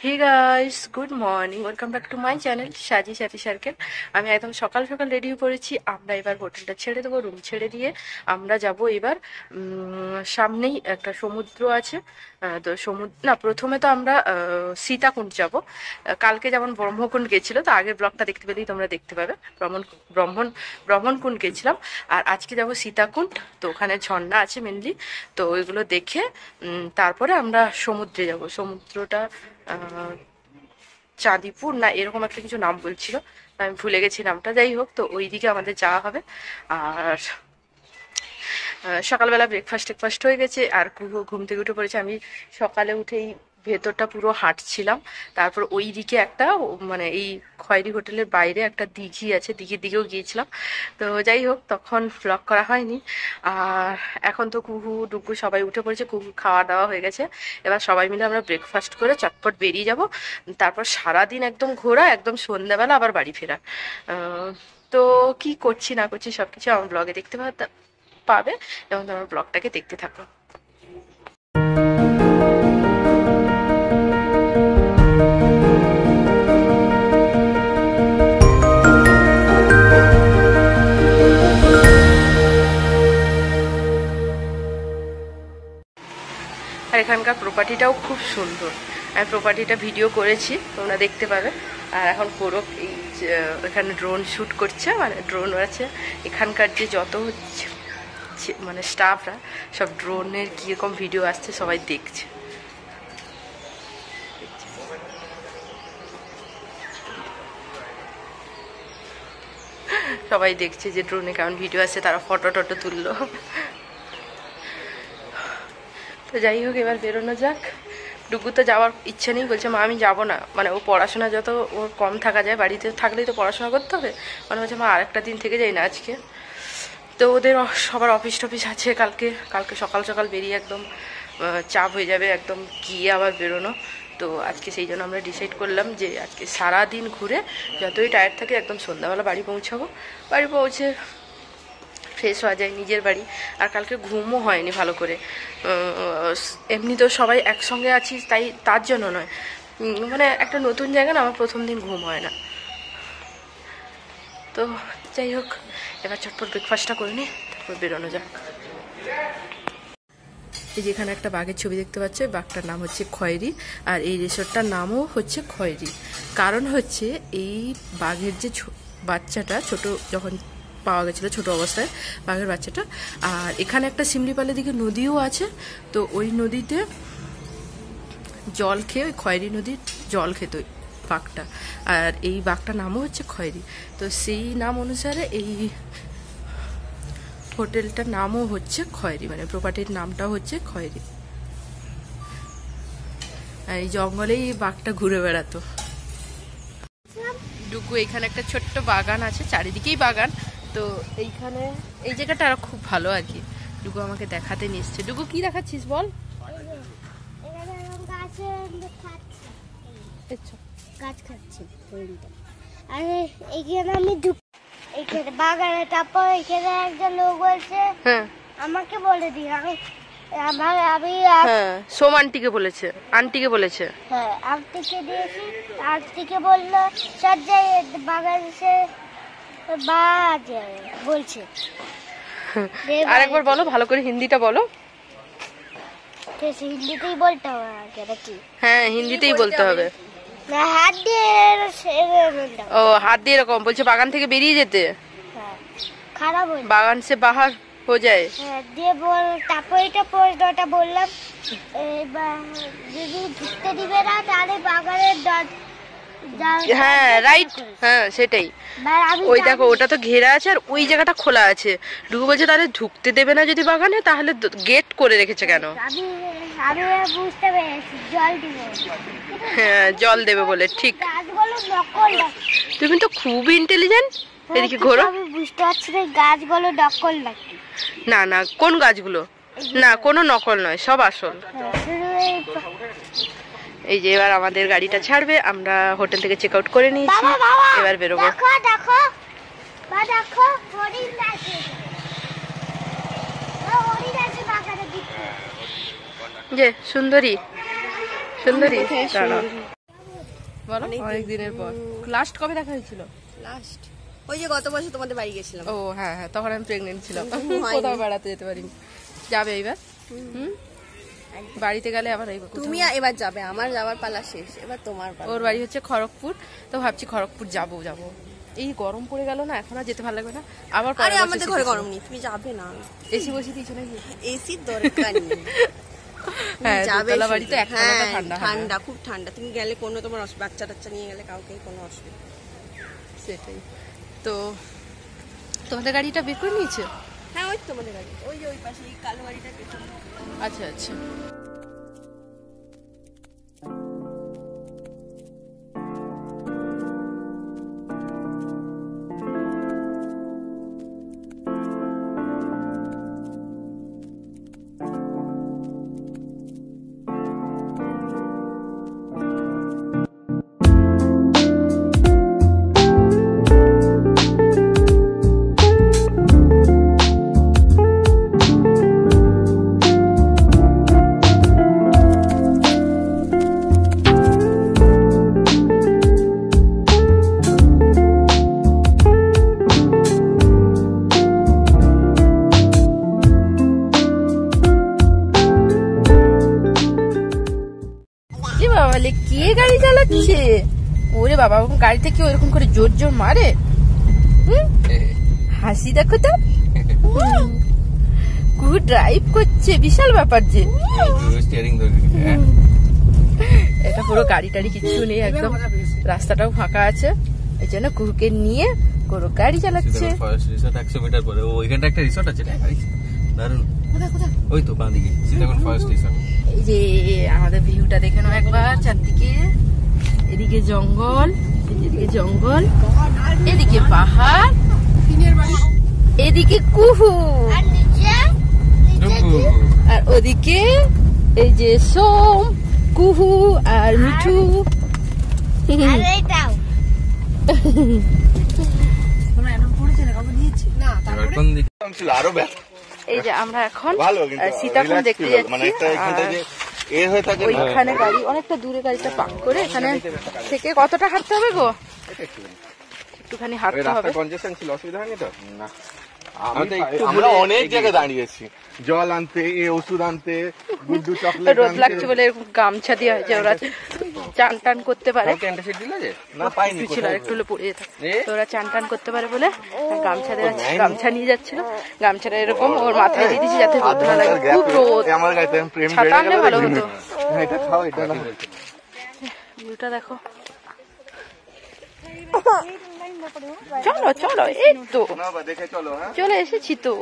Hey guys, good morning, welcome back to my channel Saji Sathi circle. আমি একদম সকাল সকাল রেডি হয়ে পড়েছি। আমরা এবার হোটেলটা ছেড়ে দেবো, রুম ছেড়ে দিয়ে আমরা যাব এবার সামনেই একটা সমুদ্র আছে। তো সমুদ্র না, প্রথমে তো আমরা সীতাকুণ্ড যাব। কালকে যেমন ব্রহ্মকুণ্ড গেছিলো, তো আগের ব্লগটা দেখতে পেলেই তোমরা দেখতে পাবে। ব্রহ্মণকুণ্ড গেছিলাম, আর আজকে যাব সীতাকুণ্ড। তো ওখানে ঝর্ণা আছে মেনলি, তো ওইগুলো দেখে তারপরে আমরা সমুদ্রে যাব। সমুদ্রটা চাঁদিপুর না এরকম একটা কিছু নাম বলছিল, আমি ভুলে গেছি নামটা। যাই হোক, তো ওই দিকে আমাদের যাওয়া হবে। আর সকালবেলা ব্রেকফাস্ট হয়ে গেছে, আর ঘুম থেকে উঠে পড়েছে। আমি সকালে উঠেই ভেতরটা পুরো হাঁটছিলাম। তারপর ওই দিকে একটা মানে এই খয়েরি হোটেলের বাইরে একটা দিঘি আছে, দিঘির দিকেও গিয়েছিলাম। তো যাই হোক, তখন ব্লগ করা হয়নি। আর এখন তো কুহু ডুগু সবাই উঠে পড়েছে, কুহু খাওয়া দাওয়া হয়ে গেছে। এবার সবাই মিলে আমরা ব্রেকফাস্ট করে চটপট বেরিয়ে যাব। তারপর সারাদিন একদম ঘোরা, একদম সন্ধ্যাবেলা আবার বাড়ি ফেরা। তো কি করছি না করছি সবকিছু আমার ব্লগে দেখতে পাবে, এবং তোমার ব্লগটাকে দেখতে থাকো। আর এখানকার প্রপার্টিটাও খুব সুন্দর। আমি প্রপার্টিটা ভিডিও করেছি, তোমরা দেখতে পাবে। আর এখন করো এই এখানে ড্রোন শ্যুট করছে, মানে ড্রোন আছে এখানকার যে যত মানে স্টাফরা সব ড্রোনের কীরকম ভিডিও আসছে সবাই দেখছে। সবাই দেখছে যে ড্রোনে কেমন ভিডিও আসছে, তারা ফটো টটো তুললো। তো যাই হোক, এবার বেরোনো যাক। ডুগু তো যাওয়ার ইচ্ছে নেই, বলছে মা আমি যাবো না। মানে ও পড়াশোনা যত ওর কম থাকা যায়, বাড়িতে থাকলেই তো পড়াশোনা করতে হবে। মানে বলছে মা আরেকটা দিন থেকে যাই না আজকে। তো ওদের সবার অফিস টফিস আছে কালকে সকাল সকাল বেরিয়ে একদম চাপ হয়ে যাবে, একদম গিয়ে আবার বেরোনো। তো আজকে সেই জন্য আমরা ডিসাইড করলাম যে আজকে সারাদিন ঘুরে যতই টায়ার্ড থাকে একদম সন্ধ্যাবেলা বাড়ি পৌঁছাবো। বাড়ি পৌঁছে ফ্রেশ হওয়া যায়, নিজের বাড়ি। আর কালকে ঘুমও হয়নি ভালো করে। এমনি তো সবাই একসঙ্গে আছি, তাই তার জন্য নয়, মানে একটা নতুন জায়গা না, আমার প্রথম দিন ঘুম হয় না। তো যাই হোক, এবার চটপট ব্রেকফাস্টটা করে নিই, তারপর বেরোনো যাক। এই যেখানে একটা বাঘের ছবি দেখতে পাচ্ছ, বাঘটার নাম হচ্ছে খয়েরি। আর এই রিসোর্টটার নামও হচ্ছে খয়েরি, কারণ হচ্ছে এই বাঘের যে বাচ্চাটা ছোট যখন পাওয়া গেছিলো, ছোট অবস্থায় বাঘের বাচ্চাটা। আর এখানে একটা শিমলিপালের দিকে নদীও আছে, তো ওই নদীতে জল খেয়ে, ওই খয়েরি নদীর জল খেত বাঘটা। আর এই বাঘটার নামও হচ্ছে খয়েরি। তো সেই নাম অনুসারে এই হোটেলটার নামও হচ্ছে খয়েরি, মানে প্রপার্টির নামটাও হচ্ছে খয়েরি। আর এই জঙ্গলেই বাঘটা ঘুরে বেড়াতো। ডুগু এখানে একটা ছোট্ট বাগান আছে, চারিদিকেই বাগান। তো এইখানে এই জায়গাটা আরো খুব ভালো আর কি। ডুগু আমাকে দেখাতে নিয়ে এসছে। ডুগু কি দেখাচ্ছিস বল? গাছ খাচ্ছে আর এইখানে আমি এইখানে বাগানে, তারপর এখানে একজন লোক বলছে আমাকে বলে দিই, আমি সোম আন্টিকে বলেছে, আন্টিকে বলেছে, হ্যাঁ আন্টিকে দিয়েছি। আন্টিকে বললো সজ্জাই বাগান সে বাজে বলছে। আরেকবার বলো ভালো করে, হিন্দিটা বলো। হিন্দিতেই বলতে হবে নাকি? হ্যাঁ হিন্দিতেই বলতে হবে। না হাত দিয়ে, ও হাত দিয়ে এরকম বলছে, বাগান থেকে বেরিয়ে যেতে। খারাপ বাগান সে বাহার हो जाए। দিয়ে বল, তারপর এটা প্রশ্নটা বললাম, যদি ঢুকতে দিবে না তাহলে বাগানের হ্যাঁ রাইট, হ্যাঁ সেটাই। ওই দেখো ওটা তো ঘেরা আছে, আর ওই জায়গাটা খোলা আছে। ডুগু বলছে তাহলে ঢুকতে দেবে না যদি বাগানে, তাহলে গেট করে রেখেছে কেন? আমি বুঝতে পেরেছি, জল দিবে। হ্যাঁ জল দেবে বলে, ঠিক। তুমি তো খুব ইন্টেলিজেন্ট। এদিকে ঘোরো। আমি বুঝতে পারছি না গাছগুলো নকল নাকি। না না, কোন গাছগুলো? না কোনো নকল নয়, সব আসল। এই যে এবার আমাদের গাড়িটা ছাড়বে, আমরা হোটেল থেকে চেক আউট করে নিয়েছি, এবার বেরোবো। যে সুন্দরী সুন্দরী, বলো অনেক দিনের পর। লাস্ট কবে দেখা হয়েছিল? লাস্ট ওই যে গত বছর তোমাদের বাড়ি গেছিলাম। ও হ্যাঁ হ্যাঁ, তখন আমি প্রেগনেন্ট ছিলাম, কোথাও বেড়াতে যেতে পারিনি। যাবে এবার? বাড়িতে গেলে আবার তুমি এবার যাবে, আমার যাওয়ার পালা শেষ, এবার তোমার পালা। ওর বাড়ি হচ্ছে খড়গপুর, তো ভাবছি খড়গপুর যাবো। এই গরম পড়ে গেল না, এখন আর যেতে ভালো লাগবে না। আবার আরে আমাদের ঘরে গরম নেই, তুমি যাবে না। এসি বসিয়ে দিয়েছো নাকি? এসির দরকার নেই। হ্যাঁ, যাবে দোতলা বাড়িতে ঠান্ডা, খুব ঠান্ডা। তুমি গেলে কোনো তোমার বাচ্চা টাচ্চা নিয়ে গেলে কাউকে কোনো অসুবিধা। সেটাই তো। তোমাদের গাড়িটা বের করে নিয়েছে? হ্যাঁ, ওই তোমাদের গাড়ি, ওই যে ওই পাশে কালো গাড়িটা। আচ্ছা আচ্ছা। কে গাড়ি চালাচ্ছে? ওরে বাবা, গাড়িতে কি ওরকম করে জোর জোর মারে? হাসি দেখো তো, কুহু ড্রাইভ করছে, বিশাল ব্যাপার যে। এটা পুরো গাড়ি টাড়ি কিছু নেই, একদম রাস্তাটাও ফাঁকা আছে, এই জন্য কুহুকে নিয়ে পুরো গাড়ি চালাচ্ছে। 100 মিটার পরে ওইখানটা একটা রিসর্ট আছে, দারুন। ওই তো বাঁ দিকে সীতাকুণ্ড ফরেস্ট রিসর্ট। এই যে আমাদের ভিউটা দেখে নাও একবার চারদিকে। এদিকে জঙ্গল, এদিকে পাহাড়, এদিকে কুহু, আর ওদিকে এই যে সোম, কুহু আর মিঠু। এই যে আমরা এখন সীতাকুণ্ড দেখতে যাচ্ছি। ওইখানে গাড়ি অনেকটা দূরে, গাড়িটা পার্ক করে এখানে থেকে কতটা হাঁটতে হবে গো? একটুখানি হাঁটতে হবে। কনজেশন ছিল, অসুবিধা হয়নি তো? না, আমরা অনেক জায়গায় দাঁড়িয়েছি, জল আনতে, ওষুধ আনতে, গুড্ডু চকলেট। রোদ লাগছে বলে এরকম গামছা দিয়ে হয়েছে, ওরা চান টান করতে পারে। ছিল একটু পড়ে যেত, তো ওরা চান টান করতে পারে বলে গামছা দেওয়া, গামছা নিয়ে যাচ্ছিল। গামছাটা এরকম ওর মাথায় দিয়ে দিচ্ছি যাতে রোদ না লাগে, খুব রোদ। ছাতা আনলে ভালো হতো। ভিউটা দেখো। চলো চলো, এই তো চলে এসেছি তো।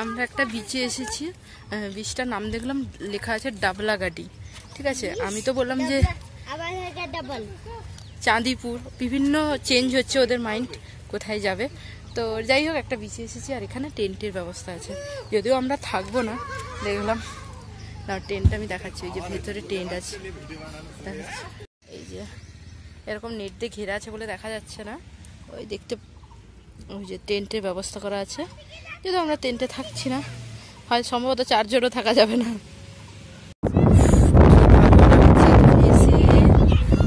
আমরা একটা বিচে এসেছি, বিচটার নাম দেখলাম লেখা আছে ডাবলাগাড়ি, ঠিক আছে। আমি তো বললাম যে চাঁদিপুর, বিভিন্ন চেঞ্জ হচ্ছে ওদের মাইন্ড কোথায় যাবে। তো যাই হোক একটা বিচে এসেছি, আর এখানে টেন্টের ব্যবস্থা আছে, যদিও আমরা থাকবো না। দেখলাম না, টেন্ট আমি দেখাচ্ছি, ওই যে ভেতরে টেন্ট আছে, এই যে এরকম নেট দিয়ে ঘেরা আছে বলে দেখা যাচ্ছে না, ওই দেখতে ওই যে টেন্টের ব্যবস্থা করা আছে। যেহেতু আমরা টেন্টে থাকছি না, হয় সম্ভবত 4 জনও থাকা যাবে না।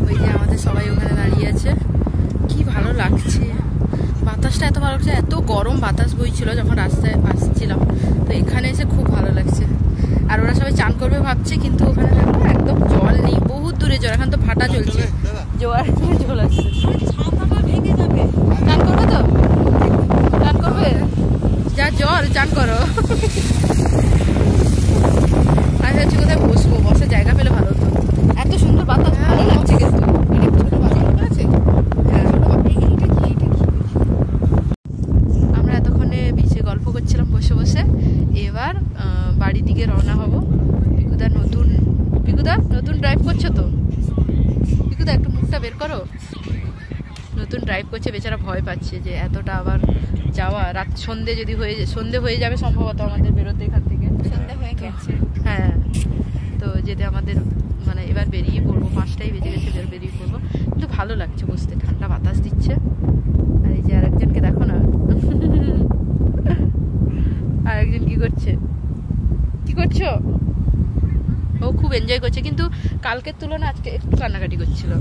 ওই যে আমাদের সবাই ওখানে দাঁড়িয়ে আছে, কি ভালো লাগছে, বাতাসটা এত ভালো লাগছে, এত গরম বাতাস বইছিল যখন রাস্তায় আসছিলাম, তো এখানে এসে খুব ভালো লাগছে। আর ওরা সবাই চান করবে ভাবছে, কিন্তু ওখানে একদম জল নেই, বহুত দূরে জল, এখন তো ভাটা চলছে, জোয়ার জল আসছে। চান করবে তো, চান করবে, যা জল, চান করো। আমি ভাবছি কোথায় বসবো, বসার জায়গা পেলে ভালো হতো, এত সুন্দর বাতাস, ভালো লাগছে। কিন্তু আমরা এতক্ষণে বিচে গল্প করছিলাম বসে বসে, এবার বাড়ির দিকে রওনা হব। পিকুদা নতুন ড্রাইভ করছো তো, পিকুদা একটু মুখটা বের করো। নতুন ড্রাইভ করছে, বেচারা ভয় পাচ্ছে যে এতটা আবার যাওয়া, রাত সন্ধে হয়ে যাবে সম্ভবত আমাদের বেরোতে এখান থেকে, সন্ধে হয়ে গেছে। হ্যাঁ, তো যেতে আমাদের মানে এবার বেরিয়ে পড়বো, 5টাই বেজে গেছে, বেরিয়ে পড়বো। কিন্তু ভালো লাগছে বসতে, ঠান্ডা বাতাস দিচ্ছে। আর এই যে আরেকজনকে দেখো না, আরেকজন কি করছো, ও খুব এনজয় করছে, কিন্তু কালকের তুলনায় আজকে একটু কান্নাকাটি করছিল।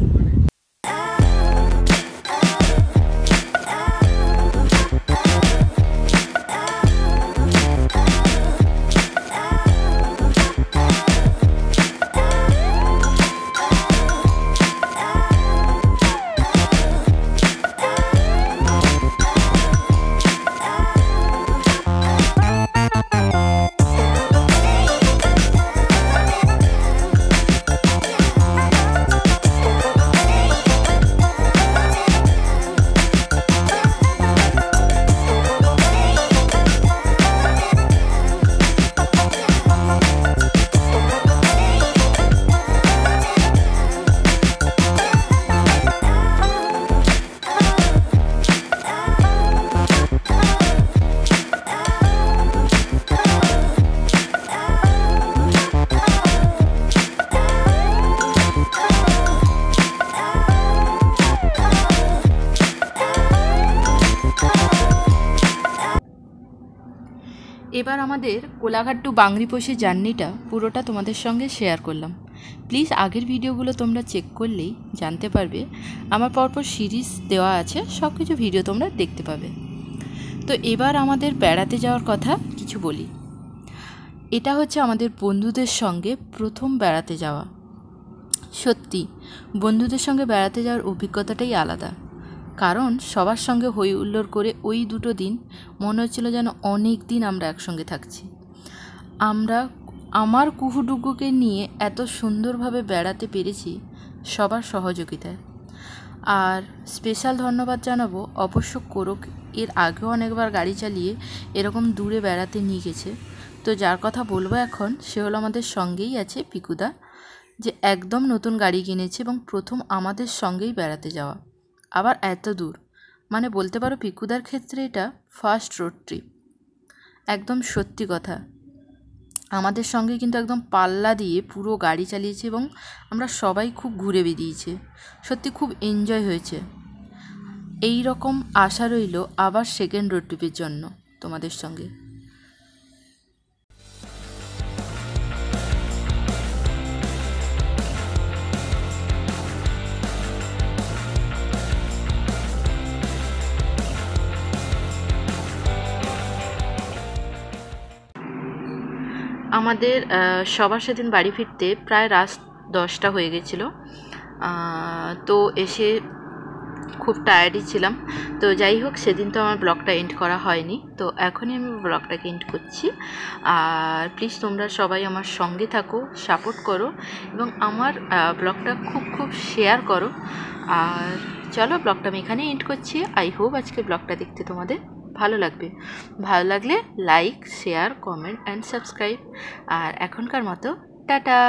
এবার আমাদের কোলাঘাট টু বাংরিপোসি জার্নিটা পুরোটা তোমাদের সঙ্গে শেয়ার করলাম। প্লিজ আগের ভিডিওগুলো তোমরা চেক করলেই জানতে পারবে, আমার পরপর সিরিজ দেওয়া আছে, সব কিছু ভিডিও তোমরা দেখতে পাবে। তো এবার আমাদের বেড়াতে যাওয়ার কথা কিছু বলি। এটা হচ্ছে আমাদের বন্ধুদের সঙ্গে প্রথম বেড়াতে যাওয়া। সত্যি বন্ধুদের সঙ্গে বেড়াতে যাওয়ার অভিজ্ঞতাটাই আলাদা, কারণ সবার সঙ্গে হই হুল্লোড় করে ওই 2 দিন মনে হচ্ছিল যেন অনেক দিন আমরা একসঙ্গে থাকছি। আমার কুহুডুগুকে নিয়ে এত সুন্দরভাবে বেড়াতে পেরেছি সবার সহযোগিতায়। আর স্পেশাল ধন্যবাদ জানাবো অবশ্য কোরক, এর আগেও অনেকবার গাড়ি চালিয়ে এরকম দূরে বেড়াতে নিয়ে গেছে। তো যার কথা বলবো এখন, সে হলো আমাদের সঙ্গেই আছে পিকুদা, যে একদম নতুন গাড়ি কিনেছে এবং প্রথম আমাদের সঙ্গেই বেড়াতে যাওয়া, আবার এত দূর। মানে বলতে পারো পিকুদার ক্ষেত্রে এটা ফার্স্ট রোড ট্রিপ। একদম সত্যি কথা, আমাদের সঙ্গে কিন্তু একদম পাল্লা দিয়ে পুরো গাড়ি চালিয়েছে এবং আমরা সবাই খুব ঘুরে বেরিয়েছে। সত্যি খুব এনজয় হয়েছে। এই রকম আশা রইল আবার সেকেন্ড রোড ট্রিপের জন্য তোমাদের সঙ্গে। আমাদের সবার সেদিন বাড়ি ফিরতে প্রায় রাত 10টা হয়ে গেছিলো। তো এসে খুব টায়ার্ডই ছিলাম। তো যাই হোক, সেদিন তো আমার ব্লগটা এন্ড করা হয়নি, তো এখনই আমি ব্লগটাকে এন্ড করছি। আর প্লিজ তোমরা সবাই আমার সঙ্গে থাকো, সাপোর্ট করো এবং আমার ব্লগটা খুব শেয়ার করো। আর চলো, ব্লগটা আমি এখানেই এন্ড করছি। আই হোপ আজকে ব্লগটা দেখতে তোমাদের ভালো লাগবে। ভালো লাগলে like, share, comment and subscribe. আর এখনকার মতো টাটা।